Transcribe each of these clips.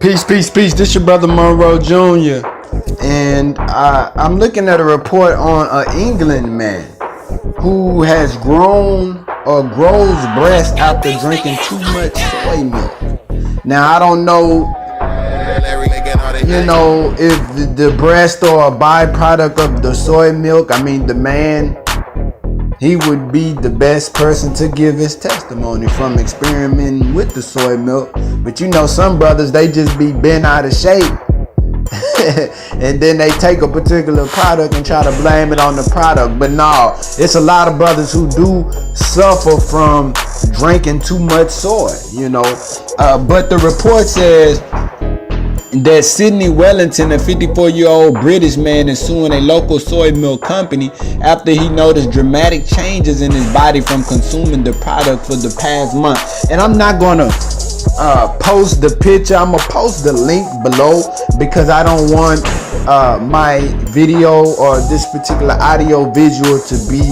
Peace. This your brother Monroe Jr. And I'm looking at a report on an England man who has grown or grows breast after drinking too much soy milk. Now, I don't know, if the breast or a byproduct of the soy milk. I mean, the man, he would be the best person to give his testimony from experimenting with the soy milk. But some brothers, they just be bent out of shape. And then they take a particular product and try to blame it on the product. But no, it's a lot of brothers who do suffer from drinking too much soy, But the report says that Sydney Wellington, a 54-year-old British man, is suing a local soy milk company after he noticed dramatic changes in his body from consuming the product for the past month. And I'm not going to post the picture. I'm going to post the link below because I don't want my video or this particular audio visual to be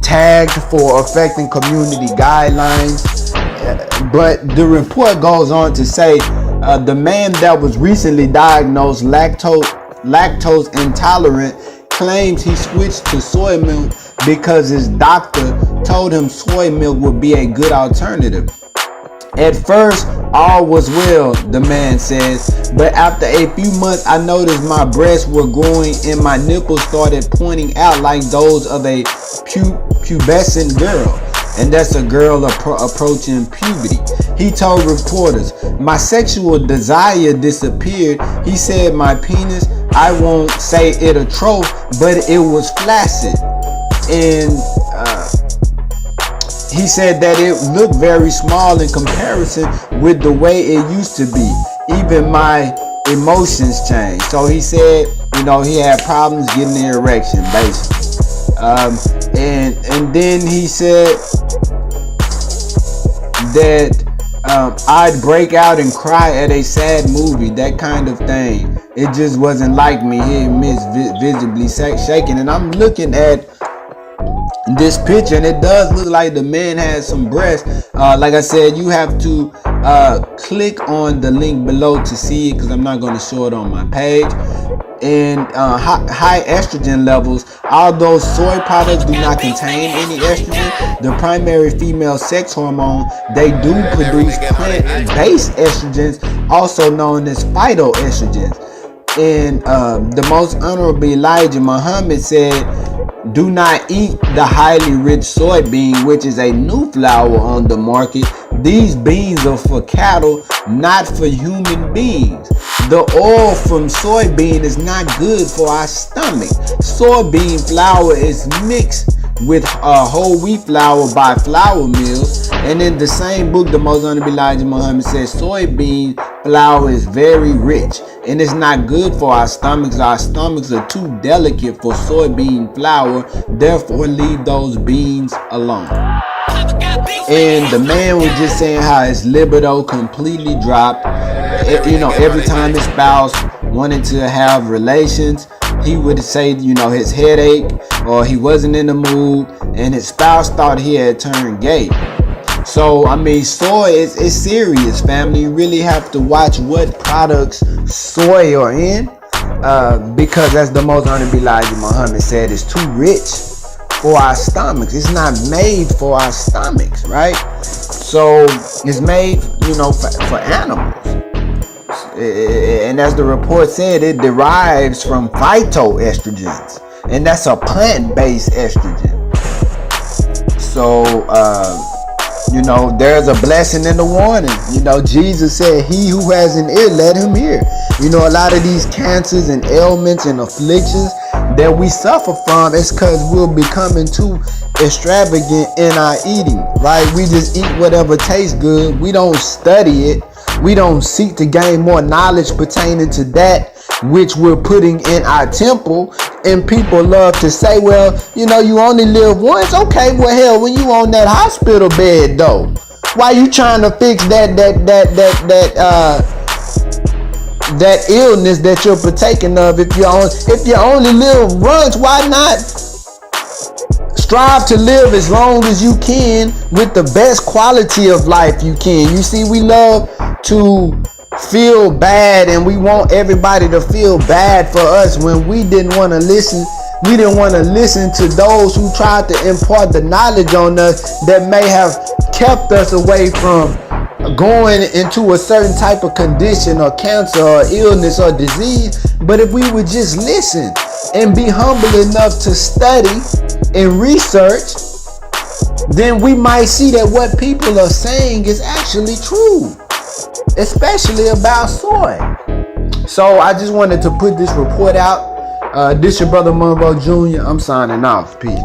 tagged for affecting community guidelines. But the report goes on to say the man that was recently diagnosed lactose intolerant claims he switched to soy milk because his doctor told him soy milk would be a good alternative. At first, all was well, the man says, but after a few months, I noticed my breasts were growing and my nipples started pointing out like those of a pubescent girl. And that's a girl approaching puberty. He told reporters, my sexual desire disappeared. He said my penis, I won't say it atrophied, but it was flaccid. And he said that it looked very small in comparison with the way it used to be. Even my emotions changed. So he said, he had problems getting the erection, basically. And then he said that I'd break out and cry at a sad movie, that kind of thing. It just wasn't like me. He admits visibly shaking. And I'm looking at this picture and it does look like the man has some breasts. Like I said, you have to click on the link below to see it because I'm not going to show it on my page. And high estrogen levels, although soy products do not contain any estrogen, the primary female sex hormone, they do produce plant-based estrogens, also known as phytoestrogens. And the most honorable Elijah Muhammad said, do not eat the highly rich soybean, which is a new flour on the market. These beans are for cattle, not for human beings. The oil from soybean is not good for our stomach. Soybean flour is mixed with whole wheat flour by flour mills. And in the same book, the most honorable Elijah Muhammad says soybean flour is very rich and it's not good for our stomachs. Our stomachs are too delicate for soybean flour. Therefore, leave those beans alone. And the man was just saying how his libido completely dropped. Every time his spouse wanted to have relations, he would say, his headache or he wasn't in the mood, and his spouse thought he had turned gay. So, soy is serious, family. You really have to watch what products soy are in, because as the most honorable Elijah Muhammad said, it's too rich for our stomachs. It's not made for our stomachs, right? So it's made, for animals. And as the report said, it derives from phytoestrogens, and that's a plant-based estrogen. So, there's a blessing in the warning. Jesus said, he who has an ear, let him hear. A lot of these cancers and ailments and afflictions that we suffer from is because we're becoming too extravagant in our eating, right? We just eat whatever tastes good. We don't study it. We don't seek to gain more knowledge pertaining to that which we're putting in our temple. And people love to say, well, you only live once. Okay, well, hell, when you on that hospital bed, though, why you trying to fix that illness that you're partaking of? If you only live once, why not strive to live as long as you can with the best quality of life you can? You see, we love to feel bad, and we want everybody to feel bad for us when we didn't want to listen. We didn't want to listen to those who tried to impart the knowledge on us that may have kept us away from going into a certain type of condition or cancer or illness or disease. But if we would just listen and be humble enough to study and research, then we might see that what people are saying is actually true, especially about soy. So I just wanted to put this report out. This your brother Monroe Jr. I'm signing off. Peace.